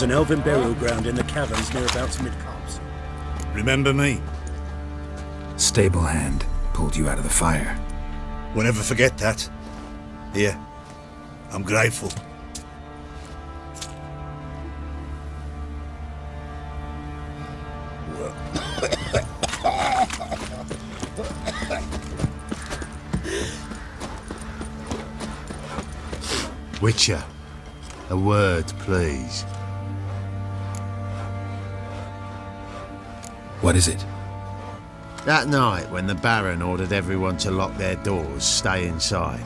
There's an elven burial ground in the caverns nearabouts mid-copse. Remember me? Stable hand pulled you out of the fire. Won't ever forget that. Here, I'm grateful. Witcher, a word, please. What is it? That night when the Baron ordered everyone to lock their doors, stay inside.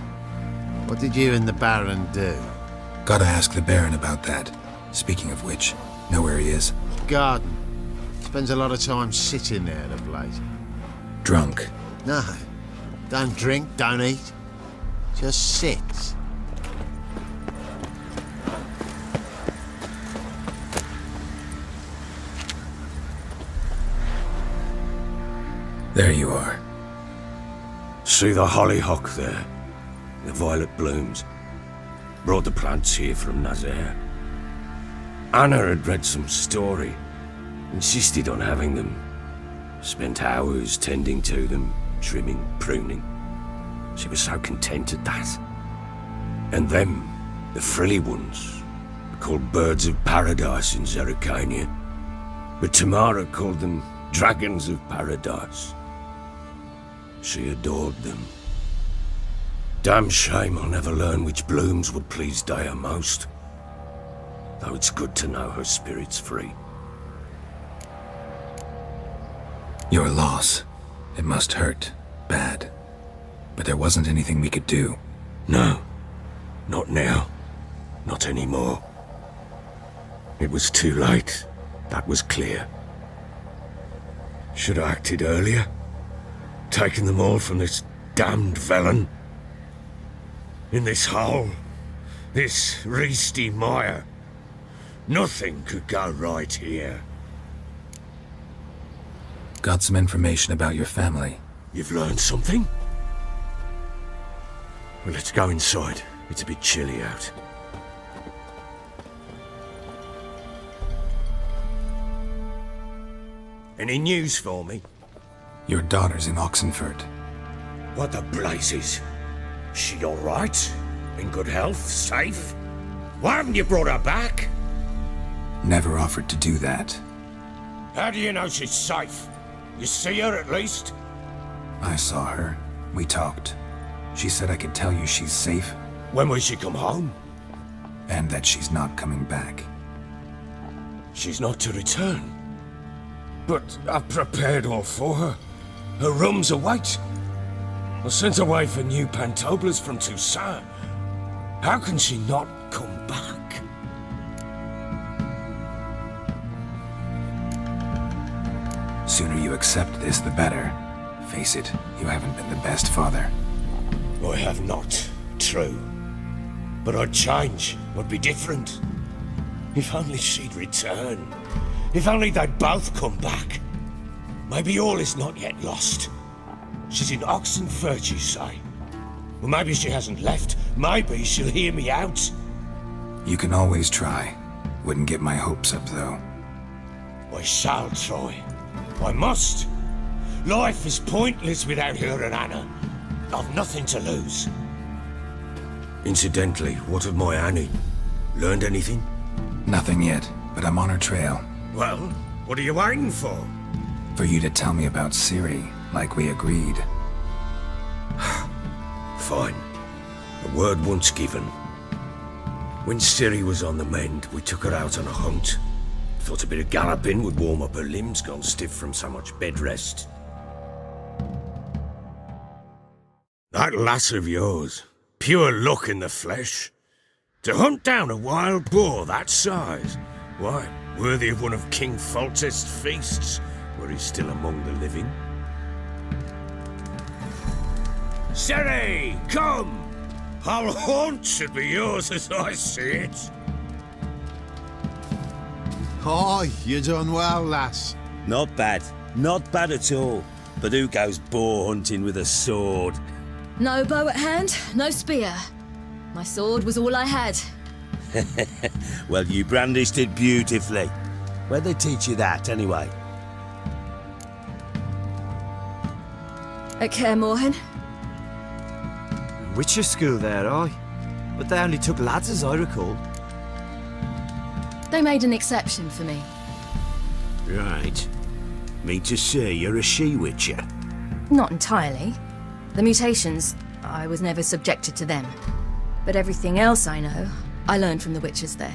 What did you and the Baron do? Gotta ask the Baron about that. Speaking of which, know where he is? Garden. Spends a lot of time sitting there of late. Drunk. No. Don't drink, don't eat. Just sits. There you are. See the hollyhock there? The violet blooms. Brought the plants here from Nazaire. Anna had read some story. Insisted on having them. Spent hours tending to them, trimming, pruning. She was so content at that. And them, the frilly ones, are called birds of paradise in Zerrikania. But Tamara called them dragons of paradise. She adored them. Damn shame I'll never learn which blooms would please Dea most. Though it's good to know her spirit's free. Your loss. It must hurt. Bad. But there wasn't anything we could do. No. Not now. Not anymore. It was too late. That was clear. Should have acted earlier. Taken them all from this damned felon. In this hole. This reesty mire. Nothing could go right here. Got some information about your family. You've learned something? Well, let's go inside. It's a bit chilly out. Any news for me? Your daughter's in Oxenfurt. What the blazes? She all right? In good health? Safe? Why haven't you brought her back? Never offered to do that. How do you know she's safe? You see her at least? I saw her. We talked. She said I could tell you she's safe. When will she come home? And that she's not coming back. She's not to return. But I've prepared all for her. Her rooms await. I sent away for new pantoblas from Toussaint. How can she not come back? Sooner you accept this, the better. Face it, you haven't been the best father. I have not, true. But I'd change, I'd be different. If only she'd return. If only they'd both come back. Maybe all is not yet lost. She's in Oxenfurt, you say? Well, maybe she hasn't left. Maybe she'll hear me out. You can always try. Wouldn't get my hopes up, though. I shall try. I must. Life is pointless without her and Anna. I've nothing to lose. Incidentally, what of my Annie? Learned anything? Nothing yet, but I'm on her trail. Well, what are you waiting for? For you to tell me about Ciri, like we agreed. Fine. A word once given. When Ciri was on the mend, we took her out on a hunt. Thought a bit of galloping would warm up her limbs, gone stiff from so much bed rest. That lass of yours, pure luck in the flesh. To hunt down a wild boar that size, why, worthy of one of King Foltest's feasts, were he still among the living. Ciri, come! Whole haunt should be yours as I see it. Aye, you done well, lass. Not bad. Not bad at all. But who goes boar hunting with a sword? No bow at hand, no spear. My sword was all I had. Well, you brandished it beautifully. Where'd they teach you that, anyway? At Kaer Morhen? Witcher school there, aye. But they only took lads, as I recall. They made an exception for me. Right. Mean to say you're a she-witcher? Not entirely. The mutations, I was never subjected to them. But everything else I know, I learned from the witches there.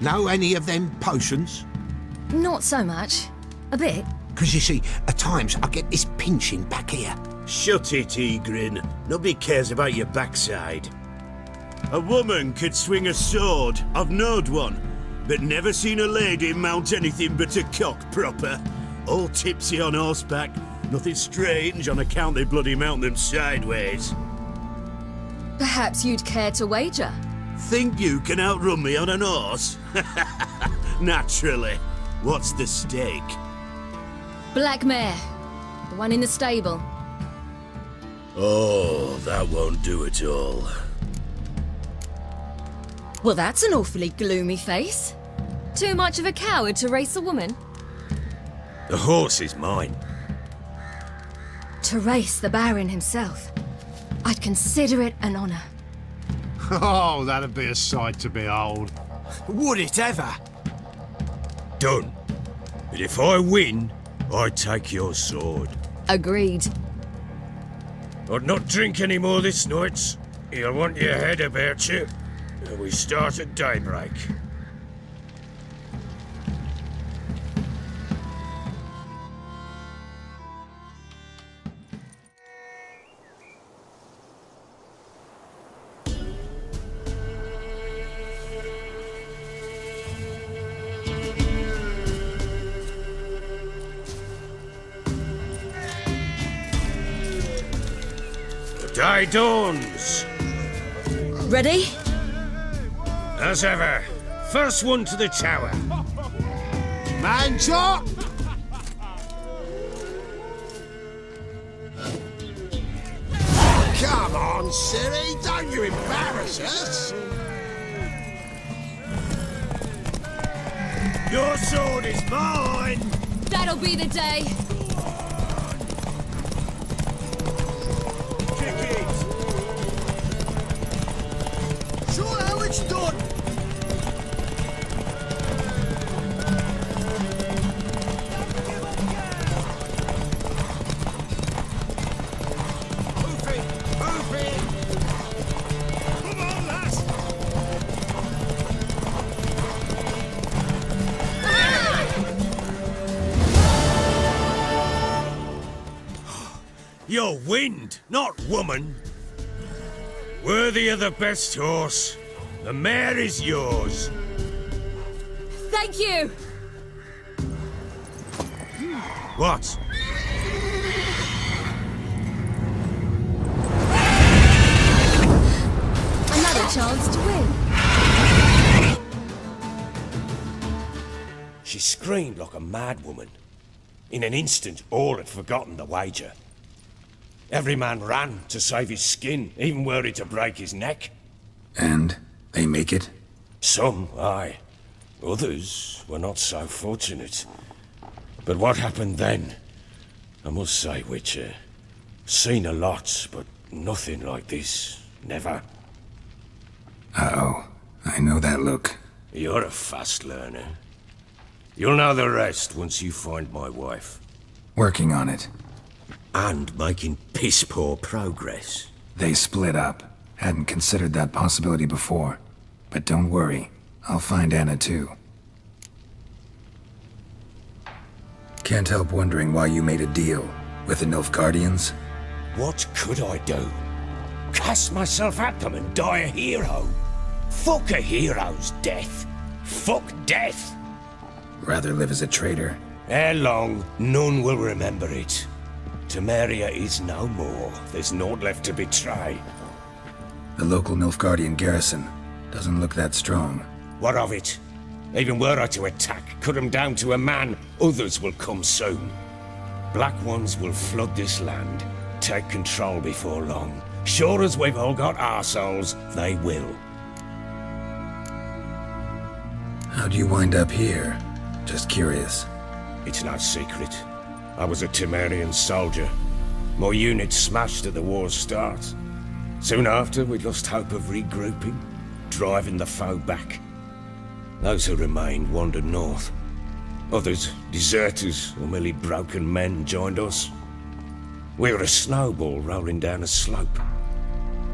Know any of them potions? Not so much. A bit. Because you see, at times I get this pinching back here. Shut it, Egrin. Nobody cares about your backside. A woman could swing a sword. I've knowed one. But never seen a lady mount anything but a cock proper. All tipsy on horseback. Nothing strange on account they bloody mount them sideways. Perhaps you'd care to wager? Think you can outrun me on an horse? Naturally. What's the stake? Black mare. The one in the stable. Oh, that won't do it all. Well, that's an awfully gloomy face. Too much of a coward to race a woman? The horse is mine. To race the Baron himself. I'd consider it an honor. Oh, that'd be a sight to behold. Would it ever? Done. But if I win, I take your sword. Agreed. I'd not drink any more this night. You'll want your head about you. And we start at daybreak. The day dawns. Ready? As ever, first one to the tower. Man chop! Come on, Ciri, don't you embarrass us! Your sword is mine! That'll be the day. Kick it! Sure how it's done! Move it! Move it! Come on, lass! You're wind, not woman. Worthy of the best horse. The mare is yours. Thank you! What? Another chance to win. She screamed like a mad woman. In an instant, all had forgotten the wager. Every man ran to save his skin, even were it to break his neck. And they make it? Some, aye. Others were not so fortunate. But what happened then? I must say, Witcher, seen a lot, but nothing like this. Never. Uh-oh. I know that look. You're a fast learner. You'll know the rest once you find my wife. Working on it. And making piss-poor progress. They split up. Hadn't considered that possibility before. But don't worry. I'll find Anna too. Can't help wondering why you made a deal with the Nilfgaardians. What could I do? Cast myself at them and die a hero? Fuck a hero's death. Fuck death. Rather live as a traitor. Ere long, none will remember it. Temeria is no more. There's naught left to betray. The local Nilfgaardian garrison doesn't look that strong. What of it? Even were I to attack, cut 'em down to a man, others will come soon. Black ones will flood this land, take control before long. Sure as we've all got arseholes, they will. How'd you wind up here? Just curious. It's no secret. I was a Temerian soldier. My unit smashed at the war's start. Soon after, we lost hope of regrouping, driving the foe back. Those who remained wandered north. Others, deserters or merely broken men, joined us. We were a snowball rolling down a slope.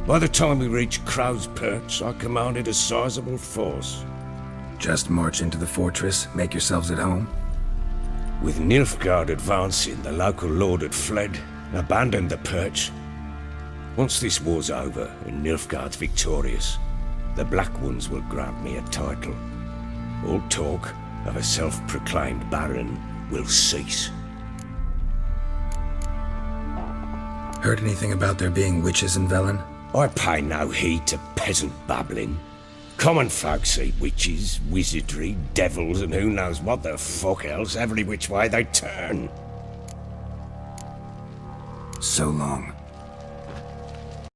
By the time we reached Crow's Perch, I commanded a sizable force. Just march into the fortress, make yourselves at home? With Nilfgaard advancing, the local lord had fled, abandoned the perch. Once this war's over and Nilfgaard's victorious, the Black Ones will grant me a title. All talk of a self-proclaimed baron will cease. Heard anything about there being witches in Velen? I pay no heed to peasant babbling. Common folk see witches, wizardry, devils, and who knows what the fuck else every which way they turn. So long.